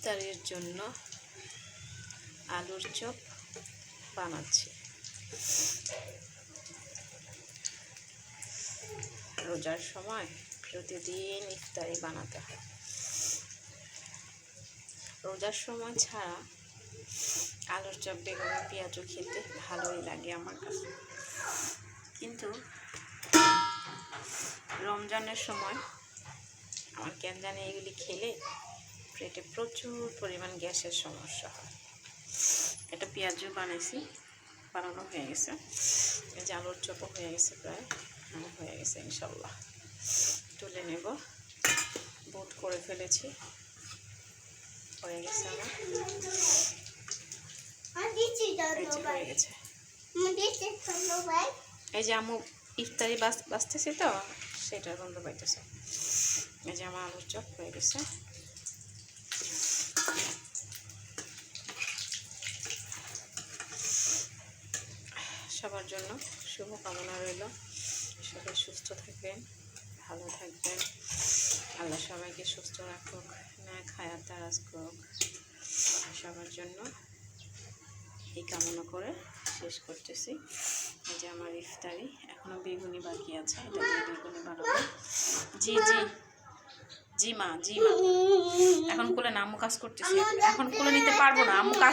ইফতারের জন্য আলুর চপ বানাচ্ছি। রোজার সময় প্রতিদিন ইফতারি বানাতে হয়। রোজার সময় ছাড়া আলুর চপ বেগুন পেঁয়াজও খেতে ভালোই লাগে আমার কাছে, কিন্তু রমজানের সময় আমার কেন জানি এগুলি খেলে পেটে প্রচুর পরিমাণ গ্যাসের সমস্যা হয়। এটা পেঁয়াজও বানানো হয়ে গেছে, এই যে আলুর চপও হয়ে গেছে, প্রায় হয়ে গেছে। ইনশাল্লাহ তুলে নেব। বুট করে ফেলেছি, হয়ে গেছে আমার, হয়ে গেছে। এই যে আমু ইফতারি বাঁচতেছে তো, সেটার গন্ধ পাইতেছে। এই যে আমার আলুর চপ হয়ে গেছে। সবার জন্য শুভকামনা রইল। সবাই সুস্থ থাকবেন, ভালো থাকবেন। আল্লাহ সবাইকে সুস্থ রাখুক, না খায়া তারাজ করুক। সবার জন্য এই কামনা করে শেষ করতেছি। এই যে আমার ইফতারি, এখনো বেগুনি বাকি আছে, এটা দিয়ে বেগুনি বানাবো। জি জি জি মা, জি মা। এখন কোলে না, আম্মু কাজ করতেছি, এখন কোলে নিতে পারবো না, আম্মু কাজ